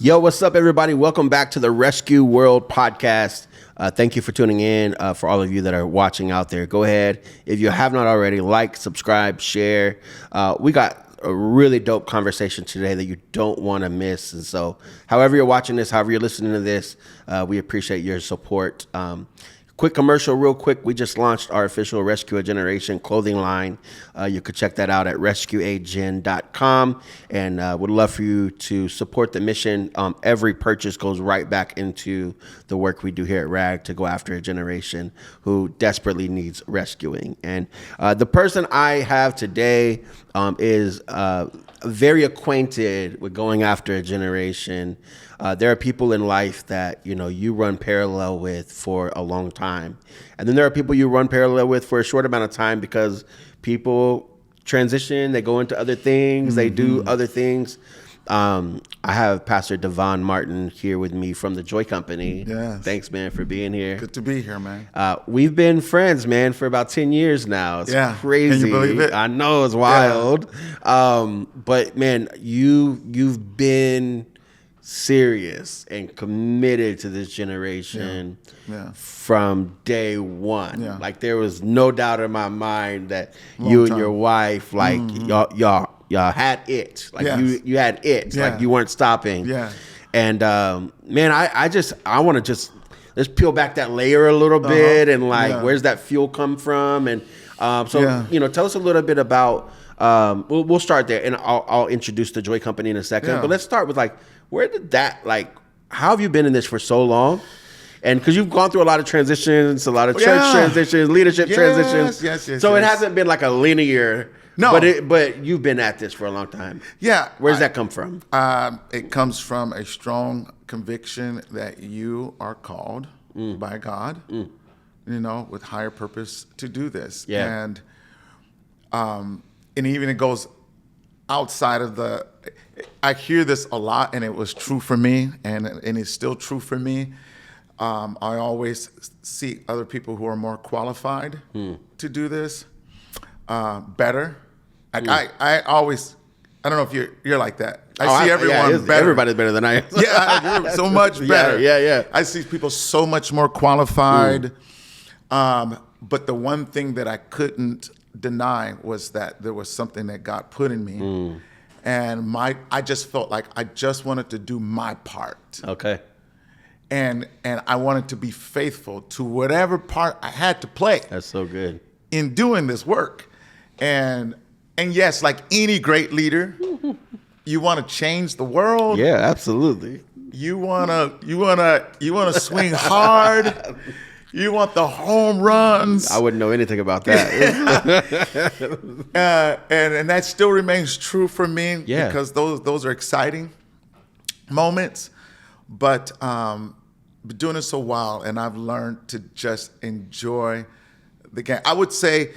Yo, what's up, everybody? Welcome back to the Rescue World podcast. Thank you for tuning in. For all of you that are watching out there, go ahead. If you have not already, like, subscribe, share. We got a really dope conversation today that you don't want to miss. And so however you're watching this, however you're listening to this, we appreciate your support. Quick commercial real quick. We just launched our official Rescue a Generation clothing line. You could check that out at rescueagen.com, and would love for you to support the mission. Every purchase goes right back into the work we do here at RAG to go after a generation who desperately needs rescuing. And the person I have today is very acquainted with going after a generation. There are people in life that, you run parallel with for a long time. And then there are people you run parallel with for a short amount of time because people transition, they go into other things, they do other things. I have Pastor Devon Martin here with me from the Joy Company. Yes. Thanks, man, for being here. Good to be here, man. We've been friends, man, for about 10 years now. It's crazy. Can you believe it? I know, it's wild. Yeah. But, man, you've been serious and committed to this generation from day one. Yeah. Like, there was no doubt in my mind that you and your wife, like, y'all had it. Like, you had it. Like, you weren't stopping. Yeah. And man, I want to let's peel back that layer a little bit and where's that fuel come from? And tell us a little bit about. We'll start there, and I'll introduce the Joy Company in a second. Yeah. But let's start with where did that how have you been in this for so long? And because you've gone through a lot of transitions, a lot of church transitions, leadership transitions. Yes. So it hasn't been like a linear. No, but you've been at this for a long time. Yeah. Where's that come from? It comes from a strong conviction that you are called by God, with higher purpose to do this. Yeah. And even it goes outside of I hear this a lot, and it was true for me, and it's still true for me. I always see other people who are more qualified to do this better. I always, I don't know if you're like that. I see everyone better. Everybody's better than I am. Yeah, so much better. Yeah. I see people so much more qualified. But the one thing that I couldn't deny was that there was something that God put in me. And I just felt like I just wanted to do my part. Okay. And I wanted to be faithful to whatever part I had to play. That's so good. In doing this work. And yes, like any great leader, you want to change the world. Yeah, absolutely. You wanna swing hard. You want the home runs. I wouldn't know anything about that. And that still remains true for me because those are exciting moments. But been doing this a while, and I've learned to just enjoy the game. I would say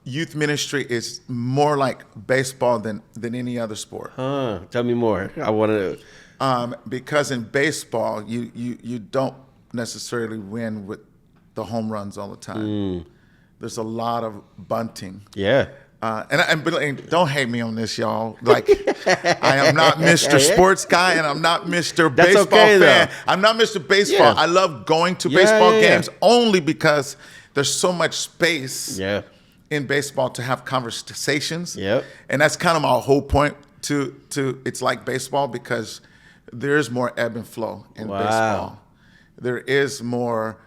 youth ministry is more like baseball than any other sport. Tell me more. I want to. Because in baseball, you don't necessarily win with the home runs all the time. There's a lot of bunting. Yeah. And don't hate me on this, y'all. Like, I am not Mr. Sports Guy, and I'm not Mr. Baseball fan. Though. I'm not Mr. Baseball. Yeah. I love going to baseball games only because there's so much space in baseball to have conversations. Yep. And that's kind of my whole point to it's like baseball, because there's more ebb and flow in baseball. There is more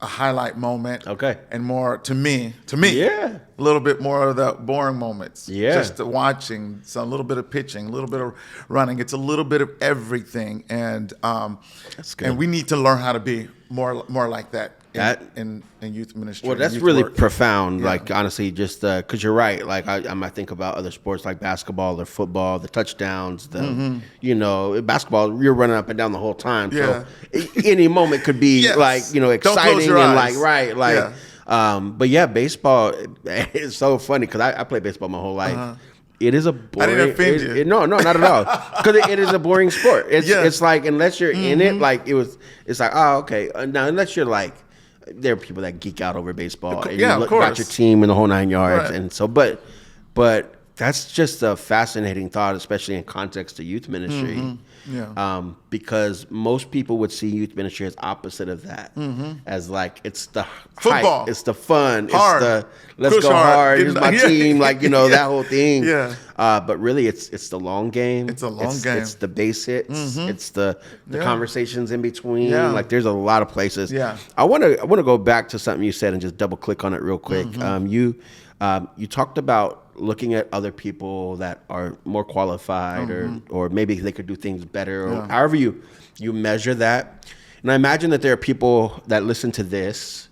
a highlight moment, and more to me, a little bit more of the boring moments. Yeah, just watching, so a little bit of pitching, a little bit of running. It's a little bit of everything, and that's good. And we need to learn how to be more like that in youth ministry. Well, that's really profound. Yeah. Like, honestly, just because you're right. Like, I might think about other sports like basketball or football, the touchdowns, basketball, you're running up and down the whole time. Yeah. So any moment could be exciting and but baseball is so funny because I played baseball my whole life. It is a boring. I didn't offend you. No, not at all. Because it is a boring sport. It's like, unless you're in it, like it's like, oh, okay. Now, unless you're like, there are people that geek out over baseball. And you got your team and the whole 9 yards. Right. And so, but That's just a fascinating thought, especially in context to youth ministry. Yeah. Because most people would see youth ministry as opposite of that, as like it's the Football. hype, it's the fun, Hard. it's the let's Push go hard. hard. Here's my team, like that whole thing. Yeah. But really, it's the long game. It's a long game. It's the base hits. It's the conversations in between. Yeah. Like there's a lot of places. Yeah. I want to go back to something you said and just double click on it real quick. You talked about looking at other people that are more qualified or maybe they could do things better or however you measure that. And I imagine that there are people that listen to this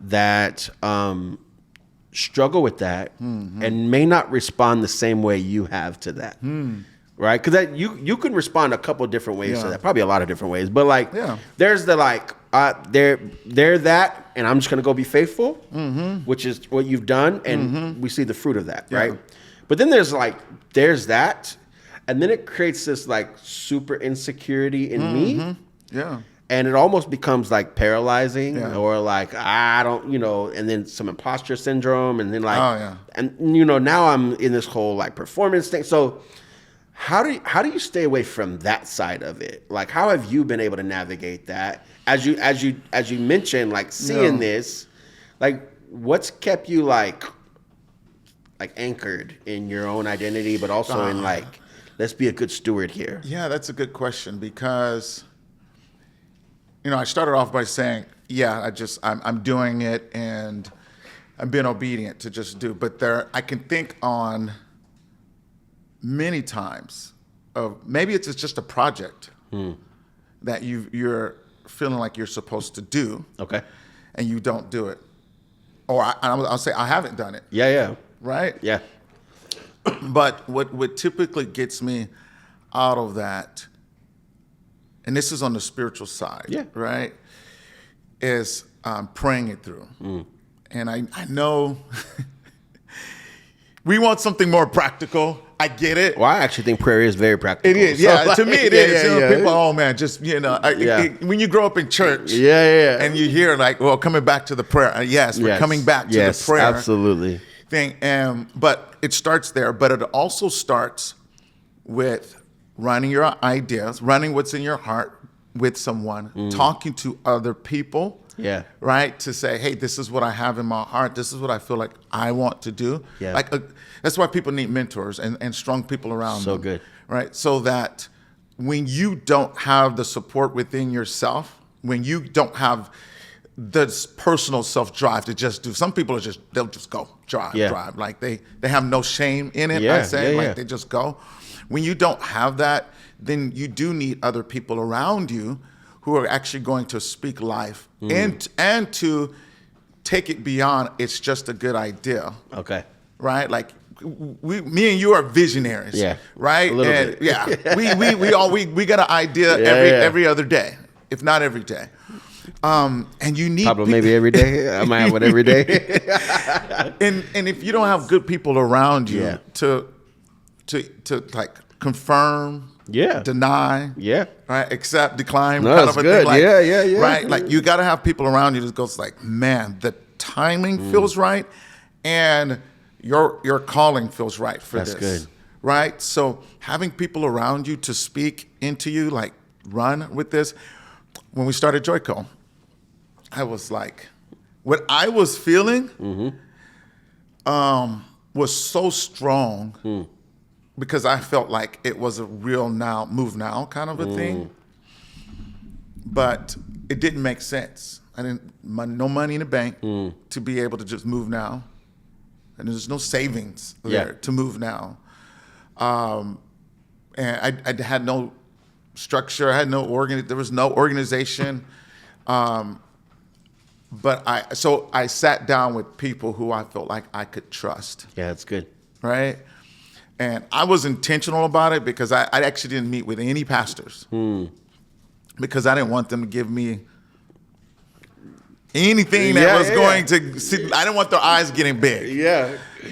that struggle with that and may not respond the same way you have to that. Right? Because you can respond a couple different ways to that, probably a lot of different ways. But like, there's the like, they're that, and I'm just gonna go be faithful, which is what you've done, and we see the fruit of that, right? But then there's that, and then it creates this like super insecurity in me, and it almost becomes like paralyzing, or like I don't, and then some imposter syndrome, and then like, and now I'm in this whole like performance thing, so. How do you stay away from that side of it? Like, how have you been able to navigate that? As you mentioned, like seeing this, like what's kept you like anchored in your own identity, but also in like, let's be a good steward here. Yeah, that's a good question because, I started off by saying, I'm doing it and I'm being obedient to just do. But I can think on many times of maybe it's just a project that you're feeling like you're supposed to do, and you don't do it, or I'll say I haven't done it. Right. But what typically gets me out of that, and this is on the spiritual side, right, is praying it through, and I know we want something more practical. I get it. Well, I actually think prayer is very practical. It is, to me, it is. People, oh man, just when you grow up in church, and you hear like, well, coming back to the prayer. We're coming back to the prayer. Absolutely. Thing, but it starts there. But it also starts with running your ideas, running what's in your heart with someone, talking to other people. Right. To say, hey, this is what I have in my heart. This is what I feel like I want to do. That's why people need mentors and strong people around them. So good. Right. So that when you don't have the support within yourself, when you don't have the personal self-drive to just do, some people they'll just go drive. Like they have no shame in it. They just go. When you don't have that, then you do need other people around you who are actually going to speak life and to take it beyond it's just a good idea. Right? Like me and you are visionaries. Right? A little bit. We got an idea every other day, if not every day. And you need Pablo maybe every day. I might have one every day. and if you don't have good people around you to like confirm, deny, right, accept, decline, kind of a good. thing. Like, right, like you got to have people around you that goes like, man, the timing feels right, and your calling feels right for this. That's good. Right, so having people around you to speak into you, like run with this. When we started JoyCo, I was like, what I was feeling was so strong because I felt like it was a real move now kind of a thing. But it didn't make sense. I didn't, no money in the bank to be able to just move now. And there's no savings there to move now. And I had no structure. I had there was no organization. But I sat down with people who I felt like I could trust. Yeah, that's good. Right? And I was intentional about it because I actually didn't meet with any pastors because I didn't want them to give me anything that was going to see. I didn't want their eyes getting big.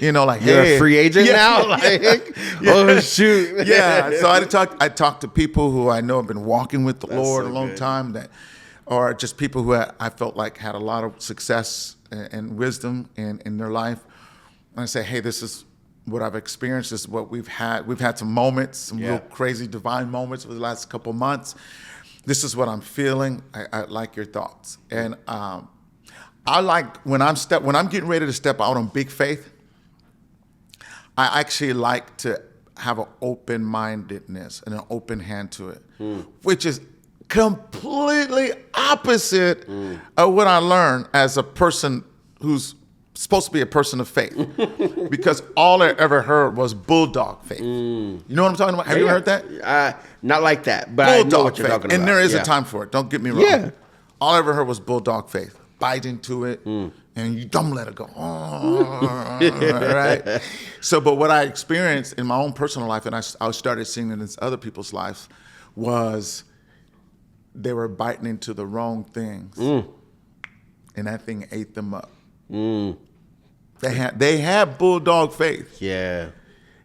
Like, you're a free agent now? Like, oh, shoot. So I talked to people who I know have been walking with the Lord a long time, or just people who I felt like had a lot of success and wisdom in their life. And I say, hey, this is what I've experienced is what we've had. We've had some moments, some real crazy divine moments over the last couple months. This is what I'm feeling. I like your thoughts. And I like when I'm getting ready to step out on big faith, I actually like to have an open-mindedness and an open hand to it, which is completely opposite of what I learned as a person who's supposed to be a person of faith. Because all I ever heard was bulldog faith. You know what I'm talking about? Have you heard that? Not like that, but bulldog I know what you're faith. talking about. And there is a time for it. Don't get me wrong. Yeah. All I ever heard was bulldog faith. Bite into it, and you don't let it go. Right? So, but what I experienced in my own personal life, and I started seeing it in other people's lives, was they were biting into the wrong things, and that thing ate them up. They had bulldog faith. Yeah.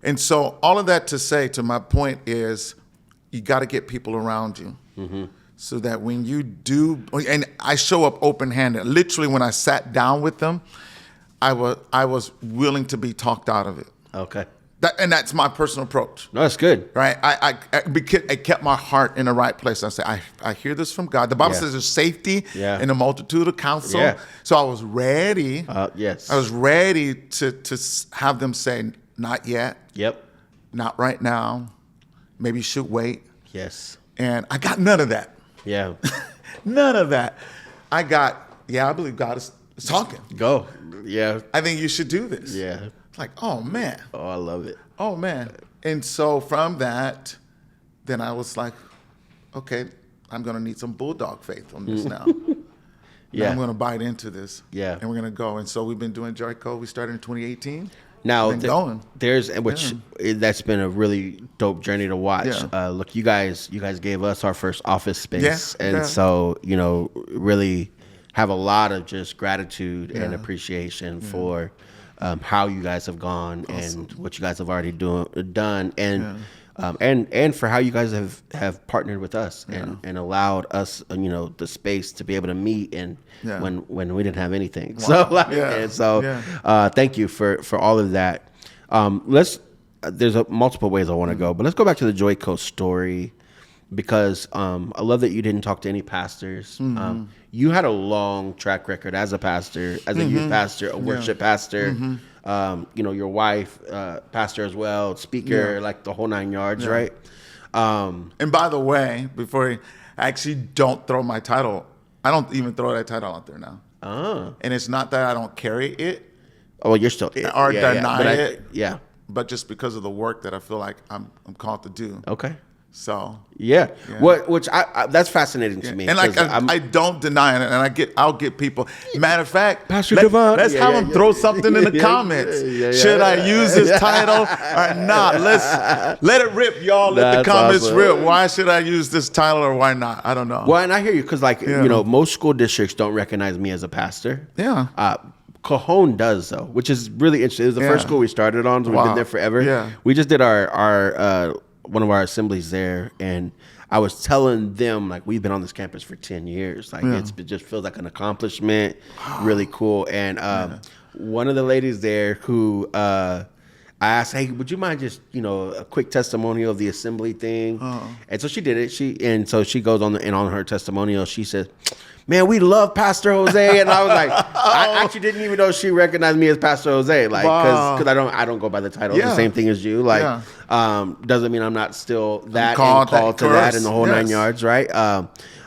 And so all of that to say, to my point is, you got to get people around you. So that when you do, and I show up open-handed. Literally, when I sat down with them, I was willing to be talked out of it. Okay. And that's my personal approach. No, that's good. Right? I kept my heart in the right place. I say, I hear this from God. The Bible says there's safety in a multitude of counsel. Yeah. So I was ready. Yes. I was ready to have them say, not yet. Yep. Not right now. Maybe you should wait. Yes. And I got none of that. Yeah. None of that. I believe God is talking. Go. Yeah. I think you should do this. Yeah. It's like, oh, man. Oh, I love it. Oh, man. And so from that, then I was like, okay, I'm going to need some bulldog faith on this now. Now I'm going to bite into this. Yeah. And we're going to go. And so we've been doing JoyCo. We started in 2018. Now, that's been a really dope journey to watch. Yeah. Look, you guys gave us our first office space, so really have a lot of just gratitude and appreciation for how you guys have gone and what you guys have already done, and for how you guys have partnered with us and allowed us, the space to be able to meet and when we didn't have anything. Wow. Thank you for all of that. There's multiple ways I want to go, but let's go back to the JoyCo story because I love that you didn't talk to any pastors. You had a long track record as a pastor, as a youth pastor, a worship pastor. Your wife, pastor as well, speaker, like the whole 9 yards, right? And by the way, I actually don't throw my title. I don't even throw that title out there now. And it's not that I don't carry it. Oh, well, you're still it. Or deny it. Yeah. But just because of the work that I feel like I'm called to do. Okay. So which that's fascinating to me. And I don't deny it, and I'll get people. Matter of fact, Pastor Devon, let's have them throw something in the comments. Should I use this title or not? Let it rip, y'all. Let the comments rip. Why should I use this title or why not? I don't know. Well, and I hear you because most school districts don't recognize me as a pastor. Yeah. Cajon does though, which is really interesting. It was the first school we started on, so we've been there forever. Yeah. We just did our one of our assemblies there, and I was telling them like we've been on this campus for 10 years. Like it just feels like an accomplishment, really cool. And one of the ladies there who I asked, hey, would you mind just a quick testimonial of the assembly thing? And so she did it. So she goes on on her testimonial. She says, man, we love Pastor Jose. And I was like, I actually didn't even know she recognized me as Pastor Jose. Like, because I don't go by the title. It's the same thing as you. Like, doesn't mean I'm not still that called to that in the whole 9 yards, right?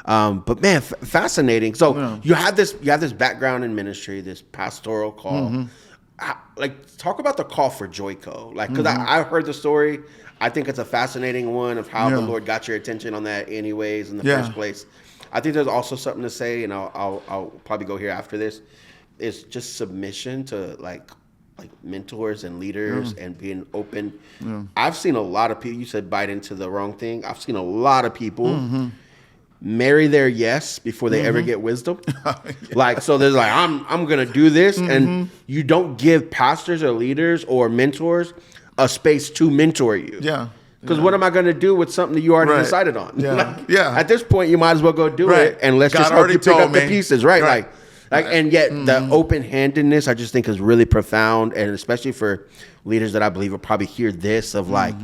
But man, fascinating. So you have this background in ministry, this pastoral call. Talk about the call for JoyCo. Like, because I heard the story. I think it's a fascinating one of how the Lord got your attention on that anyways in the first place. I think there's also something to say, and I'll probably go here after this. It's just submission to like mentors and leaders and being open. I've seen a lot of people. You said bite into the wrong thing. I've seen a lot of people marry their yes before they ever get wisdom. So there's like I'm gonna do this, and you don't give pastors or leaders or mentors a space to mentor you. Yeah. Because what am I going to do with something that you already decided on? At this point, you might as well go do it, and let's just help you pick up the pieces, right? And yet the open-handedness, I just think, is really profound, and especially for leaders that I believe will probably hear this of like,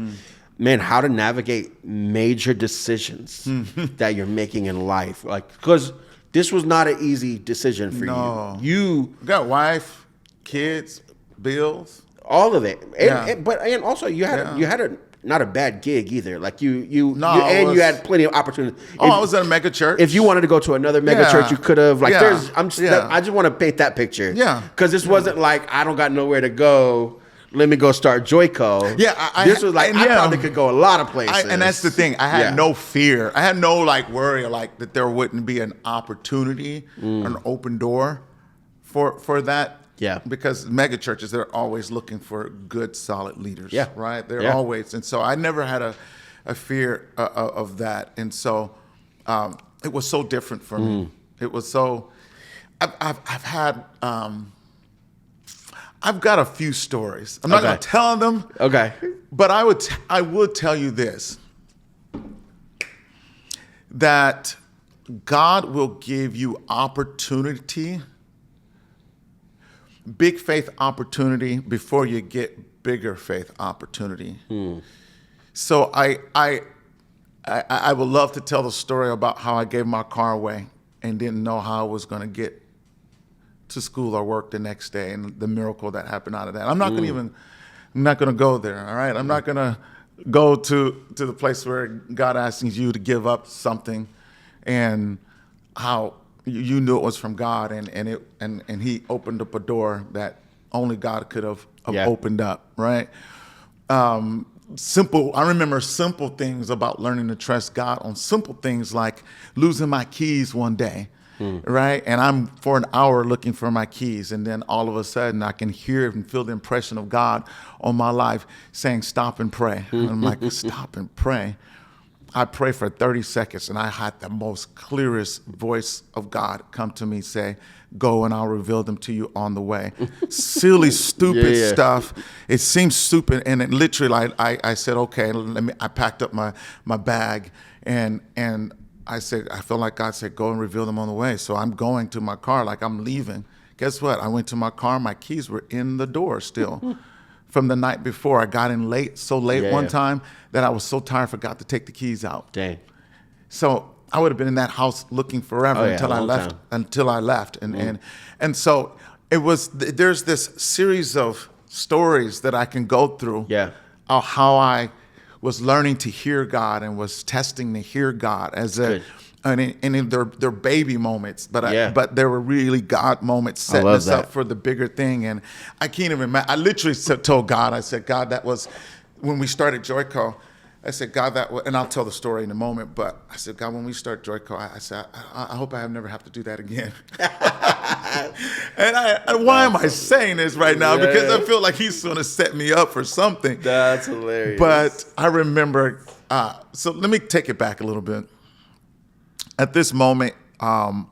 man, how to navigate major decisions that you're making in life, like because this was not an easy decision for you. You got wife, kids, bills, all of it, and also you had a not a bad gig either. Like you had plenty of opportunity. I was at a mega church. If you wanted to go to another mega church, you could have. Like, I just want to paint that picture. Yeah, because this wasn't like I don't got nowhere to go. Let me go start JoyCo. Yeah, this was like I probably could go a lot of places. And that's the thing. I had no fear. I had no like worry like that there wouldn't be an opportunity, an open door, for that. Yeah, because mega churches, they're always looking for good, solid leaders. Yeah, right. They're always, and so I never had a fear of that, and so it was so different for me. It was so. I've had. I've got a few stories. I'm not going to tell them. Okay. But I would tell you this, that God will give you opportunity, big faith opportunity before you get bigger faith opportunity. So I would love to tell the story about how I gave my car away and didn't know how I was going to get to school or work the next day, and the miracle that happened out of that. I'm not going to go there. All right. I'm not going to go to the place where God asks you to give up something, and how you knew it was from God, and He opened up a door that only God could have opened up. Right. Simple. I remember simple things about learning to trust God on simple things like losing my keys one day. Right. And I'm for an hour looking for my keys. And then all of a sudden I can hear and feel the impression of God on my life saying, stop and pray. And I'm like, stop and pray. I pray for 30 seconds and I had the most clearest voice of God come to me, say, go and I'll reveal them to you on the way. Silly, stupid stuff. It seems stupid. And it literally, I said, okay, I packed up my bag and I said, I feel like God said, go and reveal them on the way. So I'm going to my car like I'm leaving. Guess what? I went to my car. My keys were in the door still from the night before. I got in so late one time that I was so tired, I forgot to take the keys out. Dang. So I would have been in that house looking forever until I left. And so it was, there's this series of stories that I can go through of how I was learning to hear God and was testing to hear God as and they're baby moments, but there were really God moments setting us up for the bigger thing. And I can't even imagine. I literally told God, I said, God, that was when we started JoyCo. I said, God, and I'll tell the story in a moment, but I said, God, when we start JoyCo, I said, I hope I never have to do that again. And why am I saying this right now? Because I feel like He's going to set me up for something. That's hilarious. But I remember, so let me take it back a little bit. At this moment, I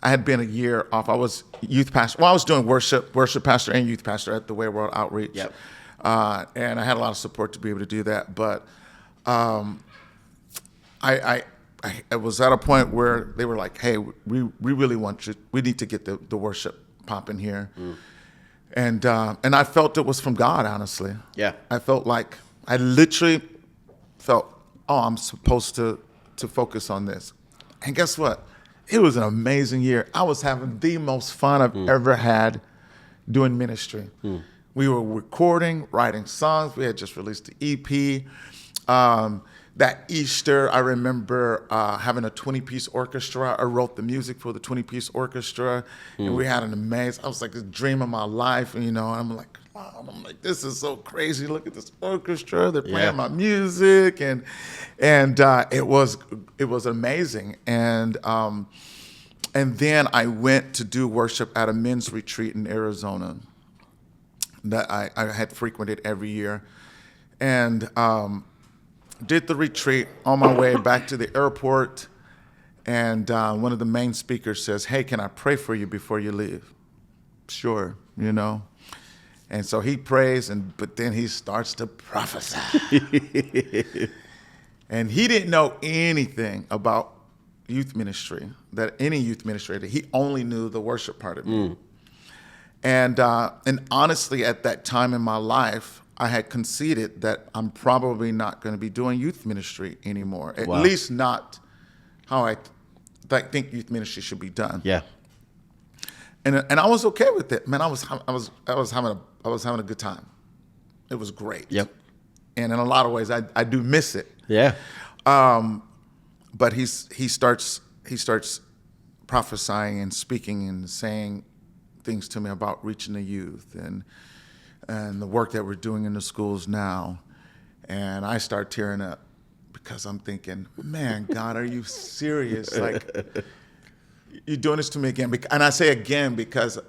had been a year off. I was youth pastor. Well, I was doing worship pastor and youth pastor at the Way World Outreach. Yep. And I had a lot of support to be able to do that. But I was at a point where they were like, hey, we really want you. We need to get the worship popping here. And I felt it was from God, honestly. Yeah. I felt like, I literally felt, I'm supposed to focus on this. And guess what? It was an amazing year. I was having the most fun I've ever had doing ministry. We were recording, writing songs. We had just released the EP. That Easter, I remember having a 20-piece orchestra. I wrote the music for the 20-piece orchestra, and we had an amazing. I was like the dream of my life, and I'm like, wow, I'm like, this is so crazy. Look at this orchestra. They're playing my music, and it was amazing. And then I went to do worship at a men's retreat in Arizona that I had frequented every year, and did the retreat on my way back to the airport, and one of the main speakers says, hey, can I pray for you before you leave? Sure, And so he prays, but then he starts to prophesy. And he didn't know anything about youth ministry, that any youth administrator, he only knew the worship part of me. And honestly, at that time in my life, I had conceded that I'm probably not going to be doing youth ministry anymore. At least not how I think youth ministry should be done. Yeah. And I was okay with it, man. I was having a good time. It was great. Yep. And in a lot of ways, I do miss it. Yeah. But he starts prophesying and speaking and saying things to me about reaching the youth and the work that we're doing in the schools now. And I start tearing up because I'm thinking, man, God, are you serious? Like, you're doing this to me again. And I say again because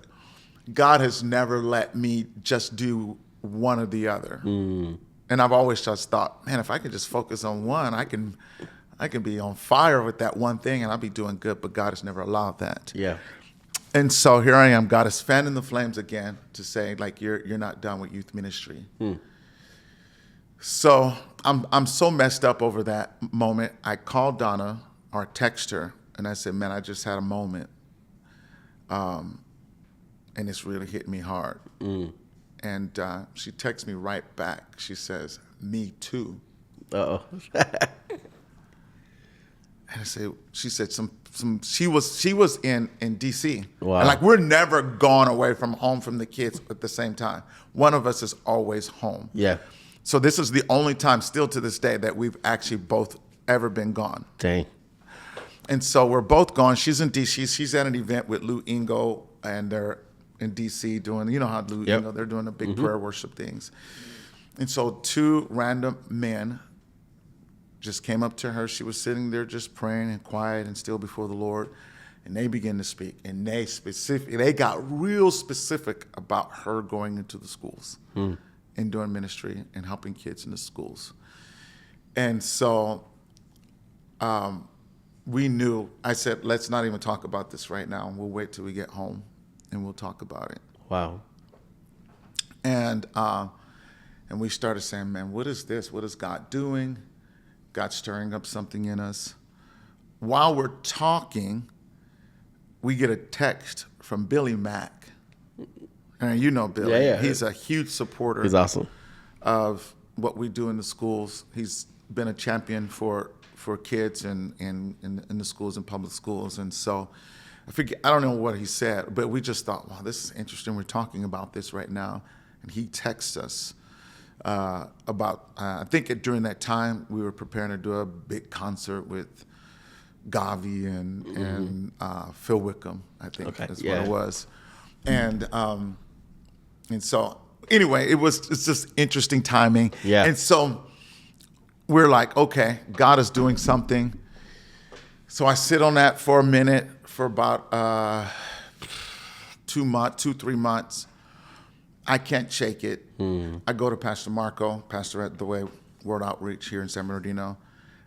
God has never let me just do one or the other. And I've always just thought, man, if I could just focus on one, I can be on fire with that one thing and I'll be doing good. But God has never allowed that. Yeah. And so here I am. God is fanning the flames again to say, like, you're not done with youth ministry. So I'm so messed up over that moment. I called Donna, or text her, and I said, man, I just had a moment. And it's really hit me hard. And she texts me right back. She says, me too. Uh-oh. And she said she was in D.C. Wow. And like, we're never gone away from home from the kids at the same time. One of us is always home. Yeah. So this is the only time still to this day that we've actually both ever been gone. Dang. And so we're both gone. She's in D.C. She's at an event with Lou Ingo, and they're in D.C. doing, you know how Lou Ingo, they're doing the big prayer worship things. And so two random men just came up to her. She was sitting there just praying and quiet and still before the Lord. And they began to speak. And they got real specific about her going into the schools and doing ministry and helping kids in the schools. And so we knew, I said, let's not even talk about this right now. We'll wait till we get home and we'll talk about it. Wow. And we started saying, man, what is this? What is God doing? God stirring up something in us. While we're talking, we get a text from Billy Mack. And you know Billy. Yeah. He's a huge supporter. He's awesome. Of what we do in the schools. He's been a champion for kids in the schools and public schools. And so I don't know what he said, but we just thought, wow, this is interesting. We're talking about this right now. And he texts us about, I think during that time, we were preparing to do a big concert with Gavi and Phil Wickham, I think that's what it was. And so anyway, it's just interesting timing. Yeah. And so we're like, okay, God is doing something. So I sit on that for a minute, for about 2-3 months. I can't shake it. I go to Pastor Marco, pastor at the Way World Outreach here in San Bernardino.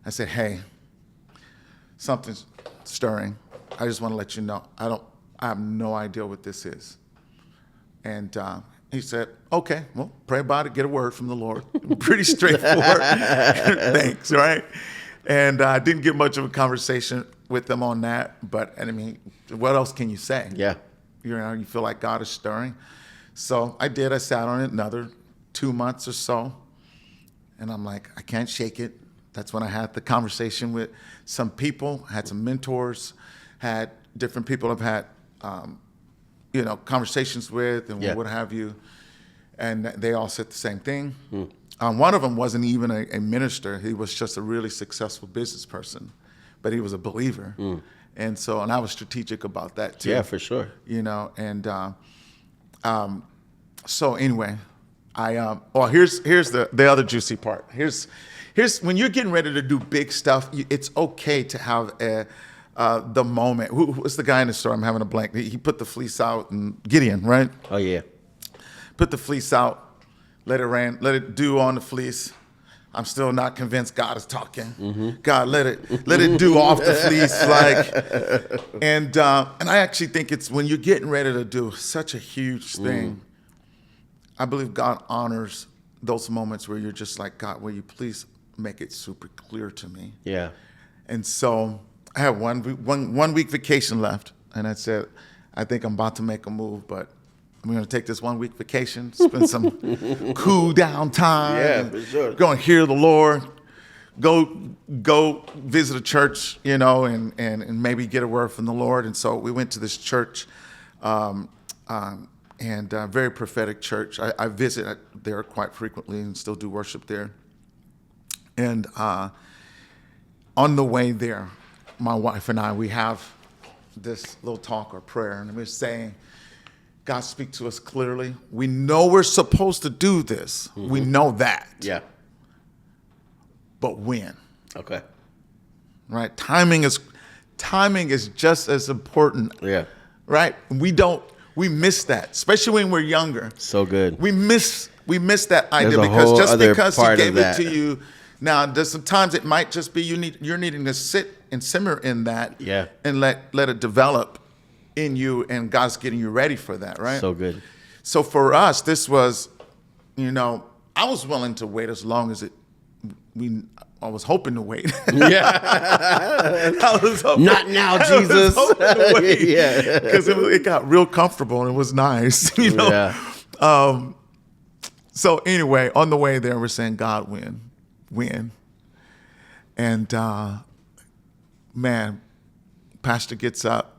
I said, hey, something's stirring. I just want to let you know. I have no idea what this is. And he said, okay, well, pray about it, get a word from the Lord. Pretty straightforward. Thanks, right? And I didn't get much of a conversation with them on that. But, I mean, what else can you say? Yeah. You feel like God is stirring. So I did. I sat on it another 2 months or so. And I'm like, I can't shake it. That's when I had the conversation with some people, had some mentors, had different people I've had, conversations with and what have you. And they all said the same thing. One of them wasn't even a minister. He was just a really successful business person, but he was a believer. And I was strategic about that too. Yeah, for sure. So anyway, here's the other juicy part. Here's when you're getting ready to do big stuff, it's okay to have the moment. Who's the guy in the story? I'm having a blank. He put the fleece out, and Gideon, right? Oh yeah. Put the fleece out, let it rain, let it dew on the fleece. I'm still not convinced God is talking. God, let it dew off the fleece, and I actually think it's when you're getting ready to do such a huge thing. I believe God honors those moments where you're just like, God, will you please make it super clear to me? Yeah. And so I had one week vacation left, and I said, I think I'm about to make a move, but I'm going to take this 1 week vacation, spend some cool down time. Yeah, for sure. Go and hear the Lord. Go visit a church, and maybe get a word from the Lord. And so we went to this church, and very prophetic church. I visit there quite frequently and still do worship there. And on the way there, my wife and I, we have this little talk or prayer, and we're saying, God, speak to us clearly. We know we're supposed to do this. Mm-hmm. We know that. Yeah. But when? Okay. Right? Timing is just as important. Yeah. Right? We miss that, especially when we're younger. So good. We miss that idea because just because he gave it to you. Now, there's sometimes it might just be you're needing to sit and simmer in that. Yeah. And let it develop in you, and God's getting you ready for that, right? So good. So for us, this was, I was willing to wait as long as I was hoping to wait. Yeah. I was hoping, not now, Jesus. Yeah. Because it got real comfortable and it was nice, Yeah. So anyway, on the way there, we're saying, God, when? And man, pastor gets up.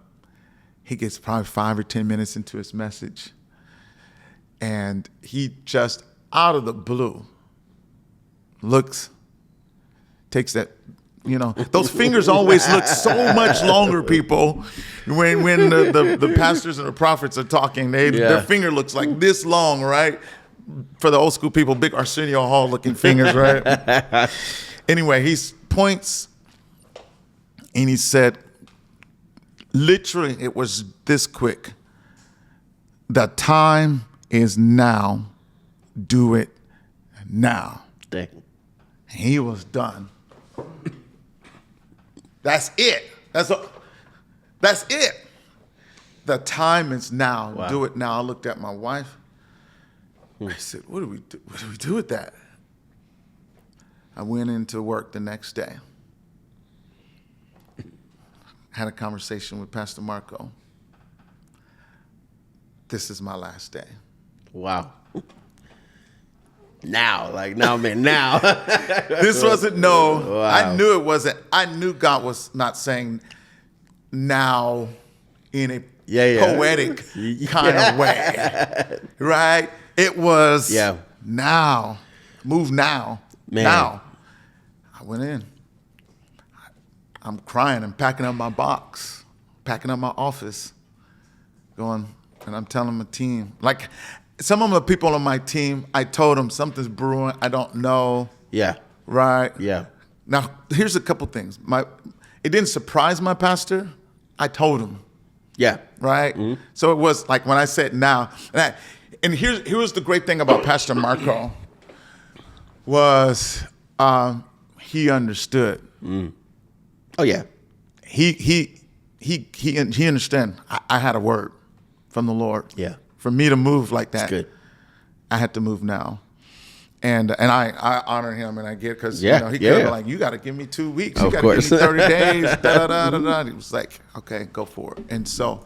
He gets probably 5 or 10 minutes into his message. And he just out of the blue takes that, those fingers always look so much longer, people. When the pastors and the prophets are talking, their finger looks like this long, right? For the old school people, big Arsenio Hall looking fingers, right? Anyway, he points and he said, literally, it was this quick. The time is now. Do it now. Dang. He was done. That's it. That's it. The time is now. Wow. Do it now. I looked at my wife. I said, what do we do with that? I went into work the next day. Had a conversation with Pastor Marco. This is my last day. Wow. Now. This wasn't no. Wow. I knew it wasn't. I knew God was not saying now in a poetic kind of way. Right? It was now. Move now. Man. Now. I went in. I'm crying and packing up my box, packing up my office, and I'm telling my team, like some of the people on my team, I told them something's brewing. I don't know. Yeah. Right. Yeah. Now, here's a couple things. It didn't surprise my pastor. I told him. Yeah. Right. Mm-hmm. So it was like when I said now, and here was the great thing about Pastor Marco was he understood. Mm. Oh yeah, he understand. I had a word from the Lord. Yeah, for me to move like that, that's good. I had to move now, and I honor him, and I get because he could have like, you got to give me 2 weeks, you got to give me 30 days. Da, da, da, da, da. He was like, okay, go for it. And so,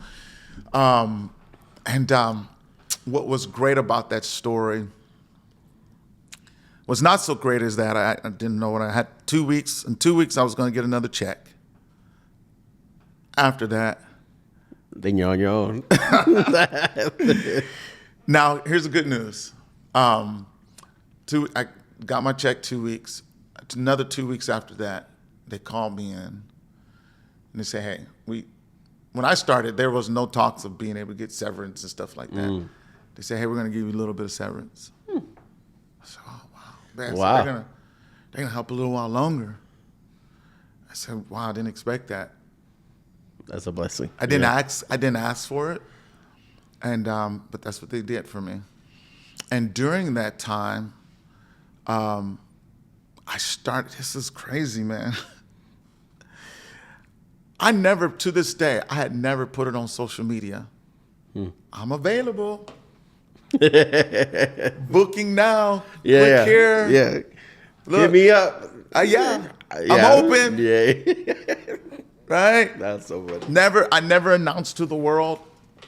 what was great about that story was not so great as that I didn't know what I had 2 weeks. In 2 weeks, I was going to get another check. After that, then you're on your own. Now, here's the good news. I got my check 2 weeks. Another 2 weeks after that, they called me in and they say, hey, when I started, there was no talks of being able to get severance and stuff like that. Mm. They say, hey, we're going to give you a little bit of severance. I said, oh, wow. Man, wow. So they're gonna help a little while longer. I said, wow, I didn't expect that. That's a blessing. I didn't ask for it, and but that's what they did for me. And during that time, I started. This is crazy, man. To this day, I had never put it on social media. I'm available. Booking now. Click here. Yeah. Look, hit me up. I'm open. Yeah. right? That's so funny. I never announced to the world,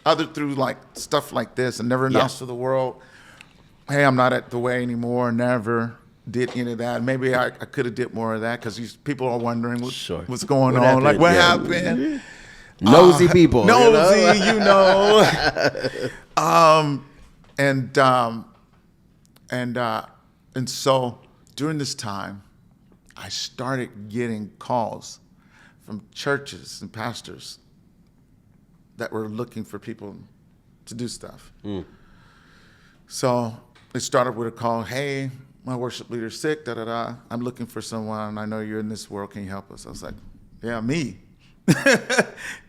other through like stuff like this. I never announced to the world, hey, I'm not at the way anymore. Never did any of that. Maybe I could have did more of that because these people are wondering what's going on. Happened? Like, what happened? Nosy people. Nosy, you know. And so during this time, I started getting calls from churches and pastors that were looking for people to do stuff. So it started with a call, hey, my worship leader's sick, I'm looking for someone. I know you're in this world. Can you help us? I was like, yeah, me.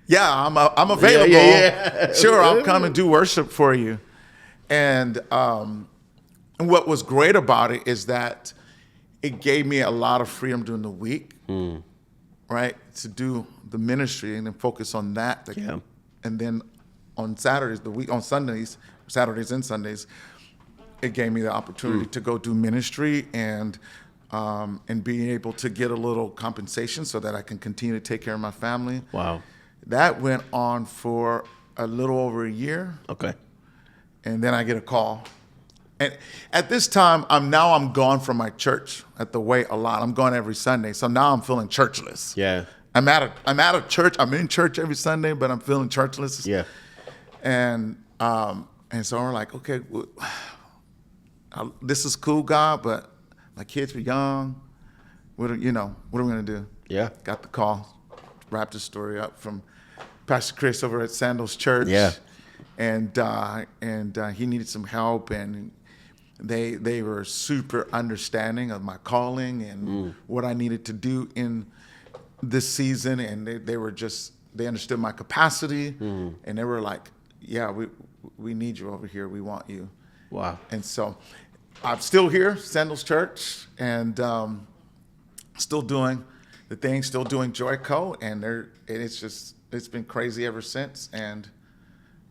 Yeah, I'm available. Yeah. Sure, I'll come and do worship for you. And what was great about it is that it gave me a lot of freedom during the week, right, to do the ministry and then focus on that. And then on Saturdays, Saturdays and Sundays, it gave me the opportunity to go do ministry and being able to get a little compensation so that I can continue to take care of my family. Wow. That went on for a little over a year. Okay. And then I get a call. And at this time, I'm gone from my church at the way a lot. I'm gone every Sunday. So now I'm feeling churchless. Yeah. I'm at a church. I'm in church every Sunday, but I'm feeling churchless. Yeah. And so we're like, okay, this is cool, God, but my kids are young. What are we gonna do? Yeah. Got the call, wrapped the story up from Pastor Chris over at Sandals Church. Yeah. And he needed some help, and they were super understanding of my calling and what I needed to do in this season, and they understood my capacity, and they were like, yeah, we need you over here. We want you. Wow. And so I'm still here, Sandals Church, and still doing the thing, still doing JoyCo, and it's been crazy ever since. And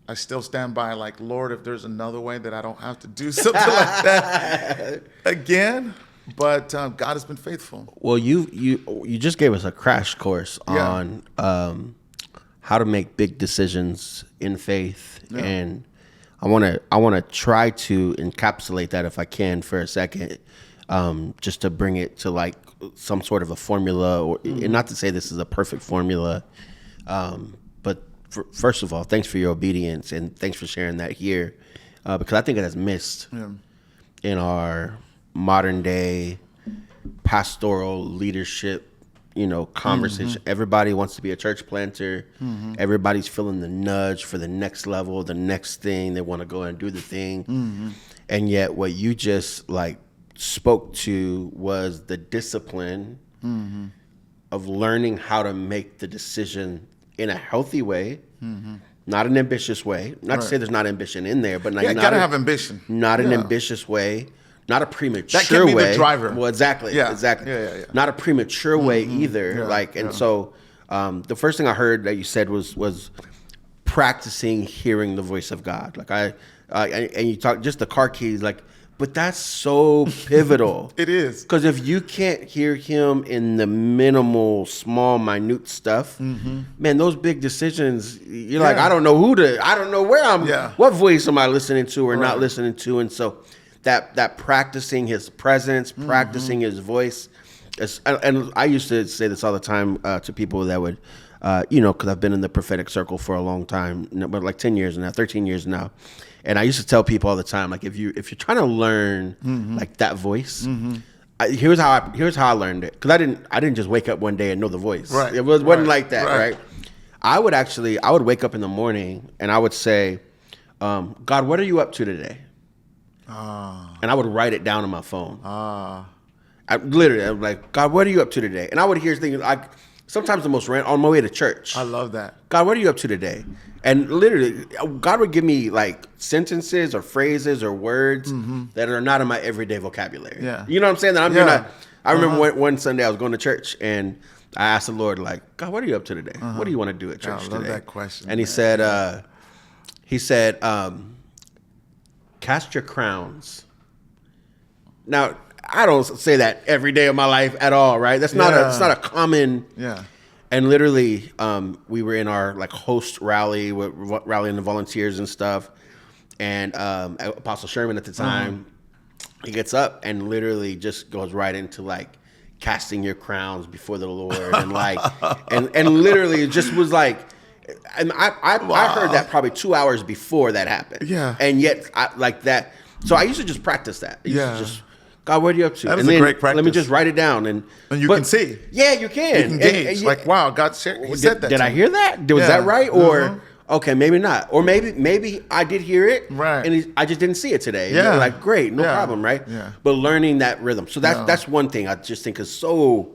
I still stand by, like, Lord, if there's another way that I don't have to do something like that again. But God has been faithful. Well, you just gave us a crash course on how to make big decisions in faith, and I want to try to encapsulate that if I can for a second, just to bring it to like some sort of a formula, and not to say this is a perfect formula, but first of all, thanks for your obedience and thanks for sharing that here, because I think it has missed in our modern day pastoral leadership, conversation. Everybody wants to be a church planter. Everybody's feeling the nudge for the next level, the next thing. They want to go and do the thing. And yet what you just like spoke to was the discipline of learning how to make the decision in a healthy way, not an ambitious way. Not to say there's not ambition in there, but you gotta have ambition. Not an ambitious way. Not a premature way. That can be the driver. Well, exactly. Exactly. Yeah. Not a premature way either. So the first thing I heard that you said was practicing hearing the voice of God. Like and you talk just the car keys, like, but that's so pivotal. It is. Because if you can't hear him in the minimal, small, minute stuff, man, those big decisions, you're like, I don't know where what voice am I listening to or not listening to? And so that practicing his presence, practicing his voice, and I used to say this all the time to people that would, because I've been in the prophetic circle for a long time, but like 10 years now, 13 years now. And I used to tell people all the time, like, if you're trying to learn like that voice, here's how I learned it. Because I didn't just wake up one day and know the voice. Right. It wasn't like that, right? I would wake up in the morning and I would say, God, what are you up to today? And I would write it down on my phone. I was like, God, what are you up to today? And I would hear things like, sometimes the most random, on my way to church. I love that. God, what are you up to today? And literally, God would give me like sentences or phrases or words that are not in my everyday vocabulary. Yeah. You know what I'm saying? That I remember one Sunday I was going to church and I asked the Lord, like, God, what are you up to today? What do you want to do at church today? I love that question. And He said, cast your crowns. Now, I don't say that every day of my life at all, right? That's not it's not a common. Yeah. And literally, we were in our like host rally, rallying the volunteers and stuff. And Apostle Sherman at the time, he gets up and literally just goes right into like casting your crowns before the Lord, and like, and literally it just was like, and I heard that probably 2 hours before that happened. Yeah. And yet, I like that. So I used to just practice that. I used to just, God, what are you up to? That is and a then great practice. Let me just write it down, and you can see. Yeah, you can. You can gauge. Like, wow, God said, he said that. Did to I me. hear that? Was that right? Or okay, maybe not. Or maybe I did hear it, right? And I just didn't see it today. Yeah. Like great, no problem, right? Yeah. But learning that rhythm. So that's one thing I just think is so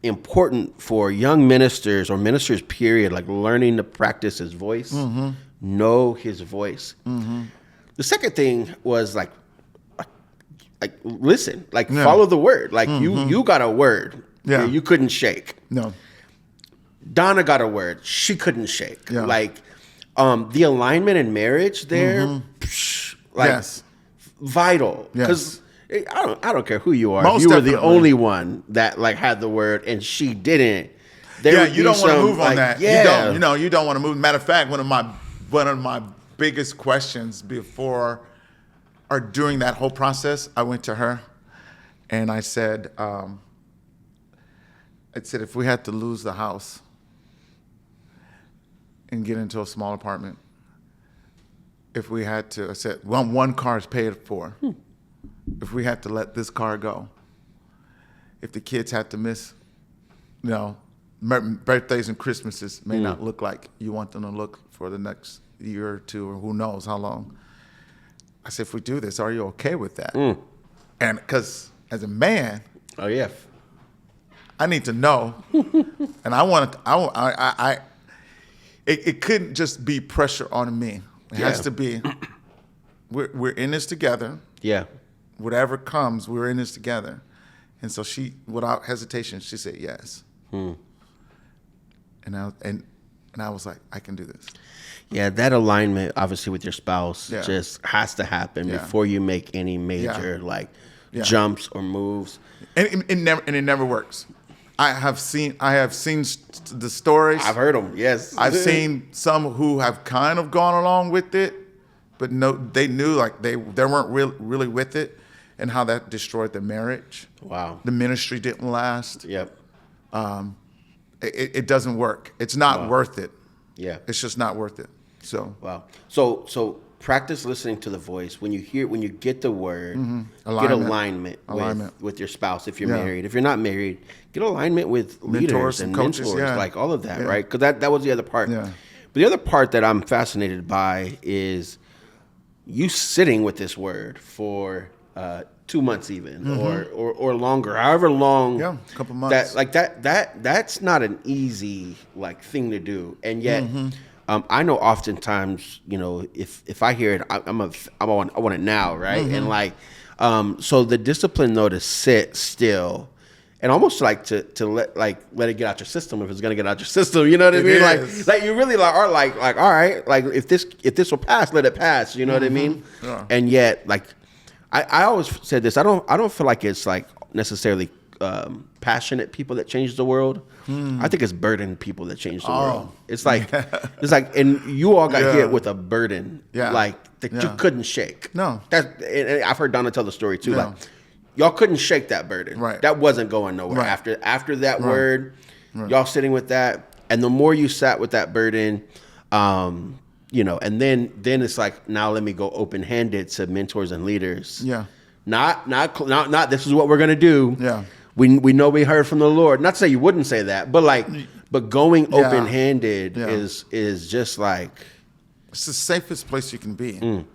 important for young ministers or ministers. Period. Like learning to practice his voice, know his voice. The second thing was like listen, like follow the word. Like you got a word. Yeah. You couldn't shake. No. Donna got a word. She couldn't shake. Yeah. Like the alignment in marriage there, like yes. vital. Because I don't care who you are. Most if you were the definitely. only one that like had the word and she didn't. You don't want to move on that. Yeah. You don't want to move. Matter of fact, one of my biggest questions before or during that whole process, I went to her and I said, if we had to lose the house and get into a small apartment, if we had to, I said, one car is paid for. If we had to let this car go, if the kids had to miss, birthdays and Christmases may not look like you want them to look for the next year or two, or who knows how long. I said, if we do this, are you okay with that? And because as a man, oh yeah, I need to know, and it couldn't just be pressure on me. It has to be, we're in this together. Yeah. Whatever comes, we're in this together. And so she, without hesitation, she said yes. And I was like, I can do this. Yeah, that alignment, obviously, with your spouse just has to happen before you make any major jumps or moves. And it never works. I have seen the stories. I've heard them. Yes, I've seen some who have kind of gone along with it, but no, they knew like they weren't really with it, and how that destroyed the marriage. Wow, the ministry didn't last. Yep. It doesn't work. It's not worth it. Yeah, it's just not worth it. So wow. So practice listening to the voice when you get the word. Get alignment with your spouse if you're married. If you're not married, get alignment with leaders and coaches, mentors, like all of that, right? Because that was the other part. Yeah. But the other part that I'm fascinated by is you sitting with this word for 2 months even or longer, however long. Yeah, a couple months. That's not an easy like thing to do, and yet. I know oftentimes, if I hear it, I want it now, right? And like, so the discipline though to sit still, and almost like to let it get out your system if it's gonna get out your system, you know what I mean? Like you really are like all right, like if this will pass, let it pass, you know what I mean? Yeah. And yet, like, I always said this, I don't feel like it's like necessarily passionate people that change the world. I think it's burdened people that change the world. It's like, and you all got hit with a burden, like that you couldn't shake. No, and I've heard Donna tell the story too. Like, y'all couldn't shake that burden. Right, that wasn't going nowhere. Right. After that word, y'all sitting with that, and the more you sat with that burden, and then it's like, now let me go open handed to mentors and leaders. Yeah, not. This is what we're gonna do. Yeah. We know we heard from the Lord. Not to say you wouldn't say that, but going open handed is just like, it's the safest place you can be.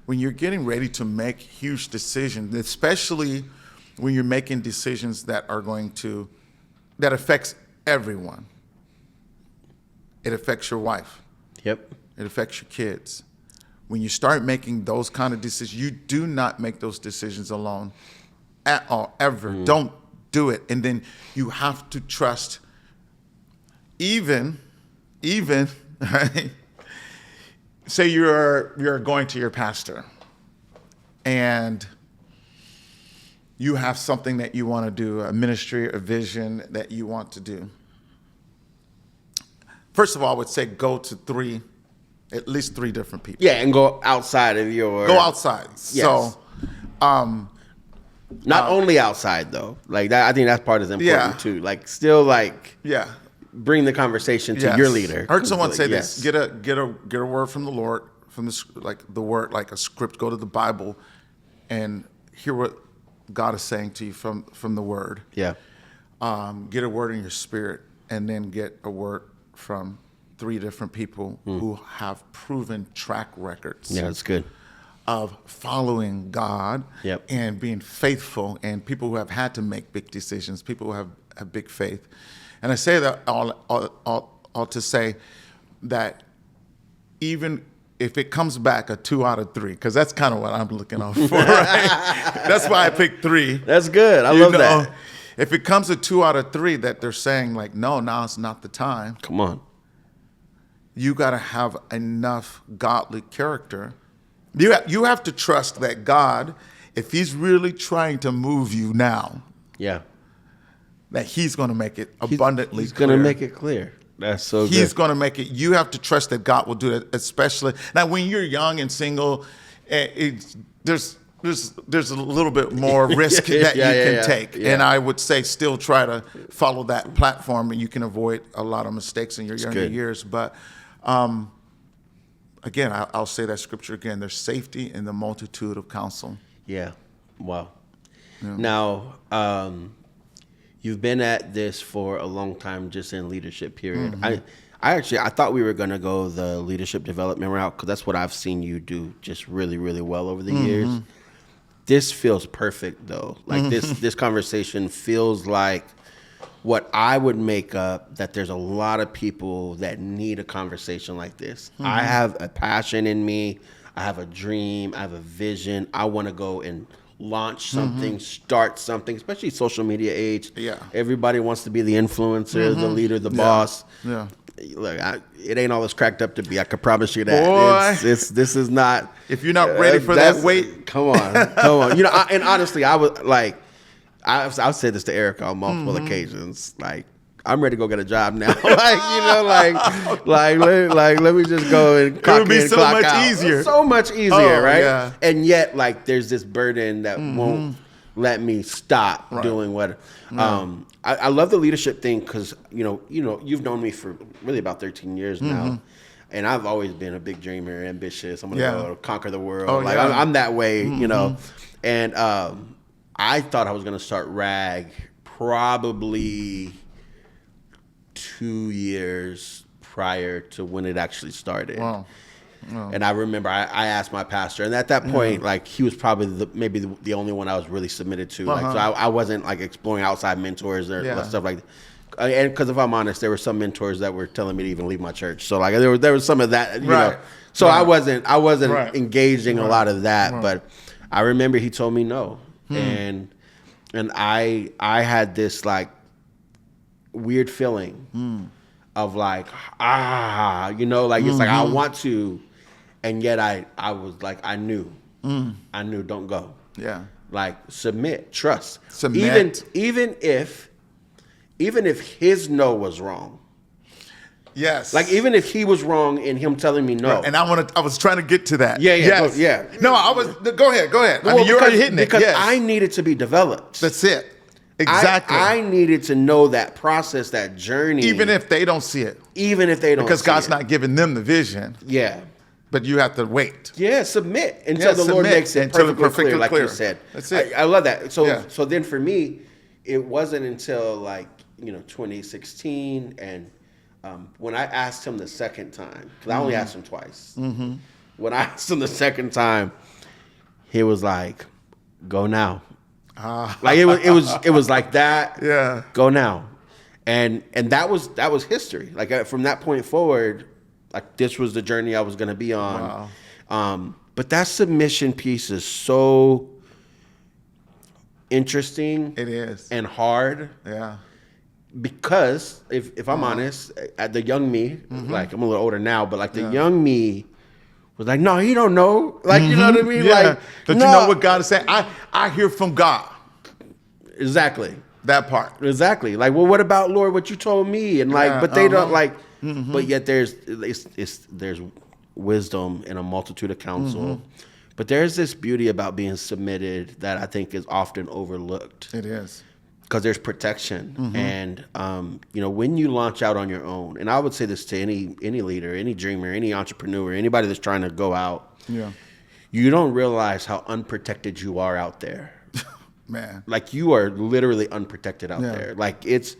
When you're getting ready to make huge decisions, especially when you're making decisions that affects everyone. It affects your wife. Yep. It affects your kids. When you start making those kind of decisions, you do not make those decisions alone. At all, ever. Don't do it. And then you have to trust, even right? Say you're going to your pastor and you have something that you want to do, a ministry, a vision that you want to do. first of all, I would say go to at least three different people. Yeah, and go outside of your... Go outside. Yes. So, not only outside though. Like that, I think that part is important too. Like still like bring the conversation to your leader. I heard someone say this: get a word from the Lord, from the word, like a script. Go to the Bible and hear what God is saying to you from the word. Yeah. Get a word in your spirit, and then get a word from three different people who have proven track records. Yeah, that's good. Of following God and being faithful, and people who have had to make big decisions, people who have big faith. And I say that all to say that even if it comes back a 2 out of 3, because that's kind of what I'm looking out for, right? That's why I picked 3. That's good. I love that. If it comes a 2 out of 3 that they're saying like, no, now it's not the time. Come on. You got to have enough godly character. You have to trust that God, if he's really trying to move you now, that he's going to make it abundantly clear. He's going to make it clear. That's so good. He's going to make it. You have to trust that God will do it, especially. Now, when you're young and single, there's a little bit more risk that you can take. Yeah. And I would say still try to follow that platform, and you can avoid a lot of mistakes in your younger years. But again, I'll say that scripture again. There's safety in the multitude of counsel. Yeah. Wow. Yeah. Now, you've been at this for a long time, just in leadership period. Mm-hmm. I thought we were going to go the leadership development route, because that's what I've seen you do just really, really well over the years. This feels perfect, though. Like this conversation feels like what I would make up, that there's a lot of people that need a conversation like this. I have a passion in me. I have a dream. I have a vision. I want to go and launch something, start something, especially social media age. Yeah. Everybody wants to be the influencer, the leader, the boss. Yeah. Look, it ain't all it's cracked up to be. I can promise you that. Boy. This is not. If you're not ready for that weight. Come on. You know, and honestly, I was like, I've said this to Erica on multiple occasions. Like, I'm ready to go get a job now. Let me just go and clock in, clock out. It would be so much easier. So much easier, right? Yeah. And yet, like, there's this burden that won't let me stop doing what. I love the leadership thing, because you've known me for really about 13 years now. And I've always been a big dreamer, ambitious. I'm gonna go conquer the world. I'm that way, you know. And I thought I was gonna start RAG probably 2 years prior to when it actually started. Wow. And I remember I asked my pastor, and at that point, like, he was probably maybe the only one I was really submitted to. Like, so I wasn't like exploring outside mentors or stuff like that. And because if I'm honest, there were some mentors that were telling me to even leave my church. So like there was some of that, you know. So I wasn't engaging a lot of that. But I remember he told me no, and I had this like weird feeling of like it's like I want to, and yet I was like I knew don't go. Yeah. Like submit, trust. Submit. Even if his no was wrong. Yes. Like even if he was wrong in him telling me no. Right. And I was trying to get to that. Yeah, yeah. Yes. No, go ahead. I mean, you're already hitting it. Because I needed to be developed. That's it. Exactly. I needed to know that process, that journey. Even if they don't see it. Because God's not giving them the vision. Yeah. But you have to wait. Yeah, submit until the Lord makes it perfectly clear, like you said. That's it. I love that. So then for me, it wasn't until like 2016, and when I asked him the second time, because I only asked him twice. When I asked him the second time, he was like, "Go now." Like it was like that. Yeah. Go now, and that was history. Like from that point forward, like this was the journey I was going to be on. Wow. But that submission piece is so interesting. It is. And hard. Yeah. Because if I'm honest, at the young me, like I'm a little older now, but like the young me was like, no, he don't know. Like, you know what I mean? Yeah. Like, don't you know what God is saying? I hear from God. Exactly. That part. Exactly. Like, well, what about, Lord, what you told me? And like, but they don't like, but yet there's wisdom in a multitude of counsel. But there's this beauty about being submitted that I think is often overlooked. It is. Because there's protection. And, when you launch out on your own, and I would say this to any leader, any dreamer, any entrepreneur, anybody that's trying to go out, you don't realize how unprotected you are out there. Man. Like, you are literally unprotected out there. Like, it's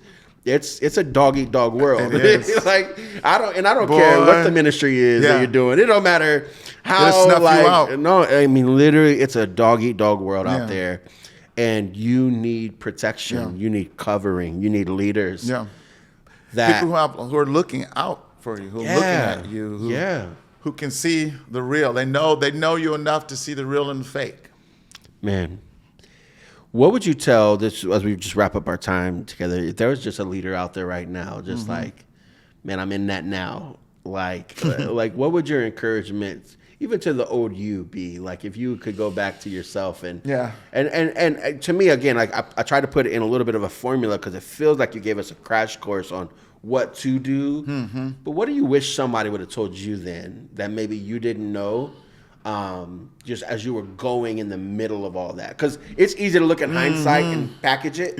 a dog-eat-dog world. It is. Like, I don't care what the ministry is that you're doing. It don't matter how, snuff you out. No, I mean, literally, it's a dog-eat-dog world out there. And you need protection. You need covering. You need leaders. Yeah. That people who are looking out for you, who are looking at you, who can see the real. They know you enough to see the real and the fake. Man. What would you tell this as we just wrap up our time together? If there was just a leader out there right now, just like, man, I'm in that now. Like, like, what would your encouragement, even to the old you, be? Like, if you could go back to yourself and to me, again, like I try to put it in a little bit of a formula because it feels like you gave us a crash course on what to do. But what do you wish somebody would have told you then that maybe you didn't know? Just as you were going in the middle of all that, because it's easy to look at hindsight and package it,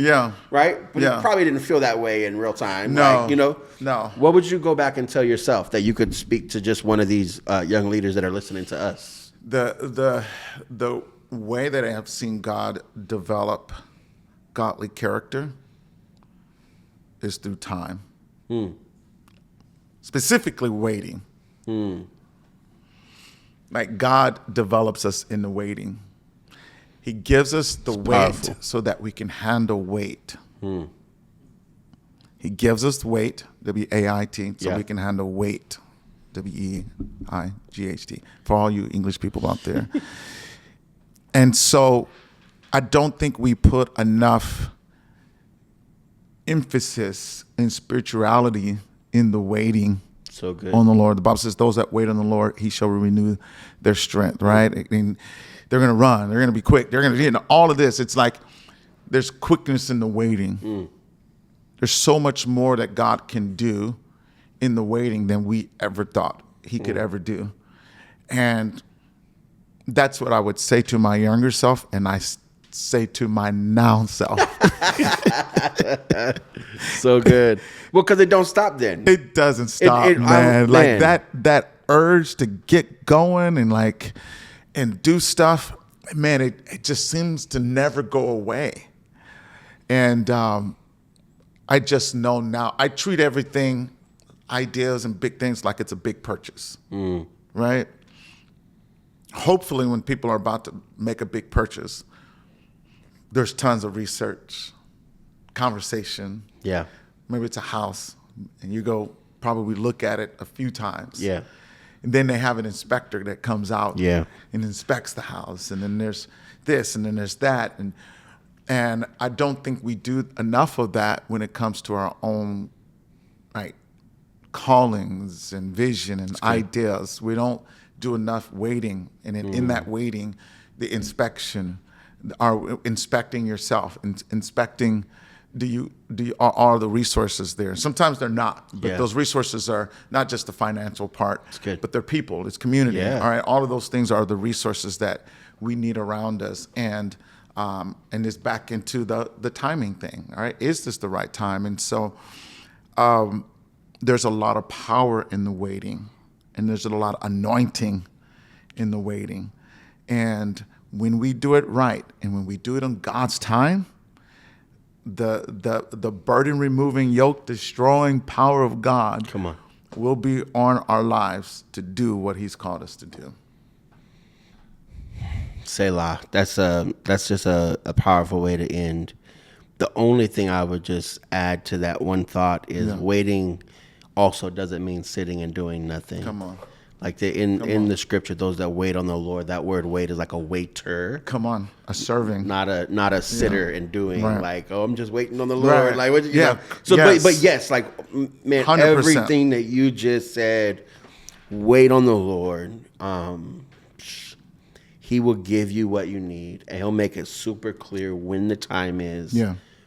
right? But you probably didn't feel that way in real time. No, like, no. What would you go back and tell yourself that you could speak to just one of these young leaders that are listening to us? The way that I have seen God develop godly character is through time, specifically waiting. Like, God develops us in the waiting. He gives us the weight so that we can handle weight. He gives us weight, W-A-I-T, so we can handle weight, W-E-I-G-H-T, for all you English people out there. And so I don't think we put enough emphasis in spirituality in the waiting. So good. On the Lord. The Bible says, those that wait on the Lord, he shall renew their strength, right? And they're going to run. They're going to be quick. They're going to, all of this. It's like there's quickness in the waiting. There's so much more that God can do in the waiting than we ever thought he could ever do. And that's what I would say to my younger self, and I say to my now self. So good. Well, because it don't stop then. It doesn't stop, man. Like that urge to get going and do stuff, man, it just seems to never go away. And I just know now, I treat everything, ideas and big things, like it's a big purchase, right? Hopefully when people are about to make a big purchase, there's tons of research, conversation. Yeah. Maybe it's a house, and you go probably look at it a few times. Yeah. And then they have an inspector that comes out and inspects the house. And then there's this, and then there's that. And I don't think we do enough of that when it comes to our own callings and vision and ideas. We don't do enough waiting. And in that waiting, the inspection, are inspecting yourself, inspecting, are the resources there? Sometimes they're not, but those resources are not just the financial part, but they're people, it's community. All right, all of those things are the resources that we need around us, and it's back into the timing thing. All right, is this the right time? And so there's a lot of power in the waiting, and there's a lot of anointing in the waiting, and when we do it right, and when we do it on God's time, the burden removing, yoke destroying power of God will be on our lives to do what he's called us to do. Selah. That's just a powerful way to end. The only thing I would just add to that one thought is waiting also doesn't mean sitting and doing nothing. Come on. Like in the scripture, those that wait on the Lord, that word wait is like a waiter. Come on, a serving, not a sitter and doing like, oh, I'm just waiting on the Lord. Right. Like, what you know? So, but yes, like, man, 100%. Everything that you just said, wait on the Lord. He will give you what you need, and he'll make it super clear when the time is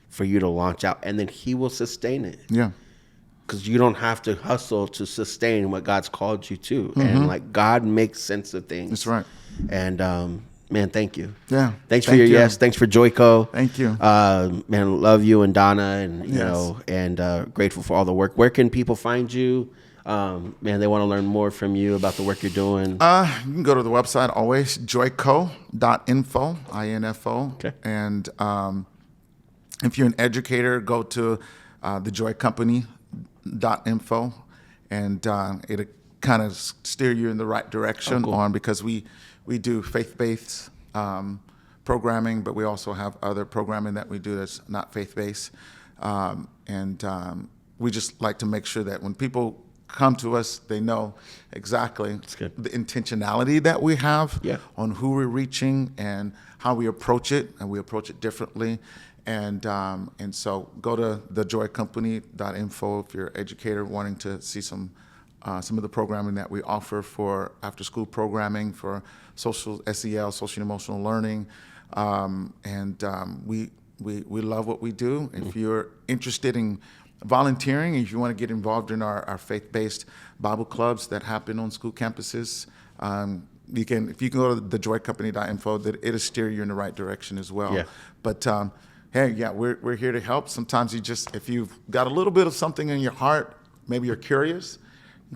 for you to launch out, and then he will sustain it. Yeah. because you don't have to hustle to sustain what God's called you to. And like God makes sense of things. That's right. And man, thank you. Yeah. Thanks for your yes. Thanks for JoyCo. Thank you. Man, love you and Donna, and you know, and grateful for all the work. Where can people find you? Man, they want to learn more from you about the work you're doing. You can go to the website always, joyco.info, I-N-F-O. Okay. And if you're an educator, go to thejoycompany.info, and it'll kind of steer you in the right direction because we do faith-based programming, but we also have other programming that we do that's not faith-based. We just like to make sure that when people come to us, they know exactly the intentionality that we have on who we're reaching and how we approach it, and we approach it differently. And so go to thejoycompany.info if you're an educator wanting to see some of the programming that we offer for after-school programming for social SEL, social and emotional learning. We love what we do. If you're interested in volunteering, if you want to get involved in our faith-based Bible clubs that happen on school campuses, if you can go to thejoycompany.info, it'll steer you in the right direction as well. Yeah. But we're here to help. Sometimes if you've got a little bit of something in your heart, maybe you're curious,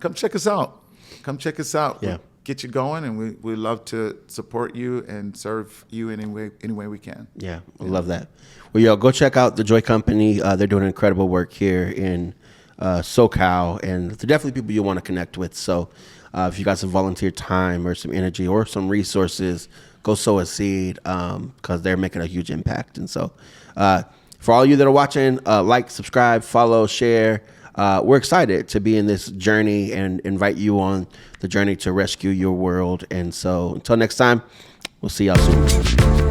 come check us out. Come check us out. Yeah. We'll get you going, and we love to support you and serve you in any way we can. Yeah, I love that. Well, go check out the Joy Company. They're doing incredible work here in SoCal, and they're definitely people you want to connect with. So if you got some volunteer time or some energy or some resources, go sow a seed because they're making a huge impact. And so for all you that are watching, like, subscribe, follow, share. We're excited to be in this journey and invite you on the journey to rescue your world. And so until next time, we'll see y'all soon.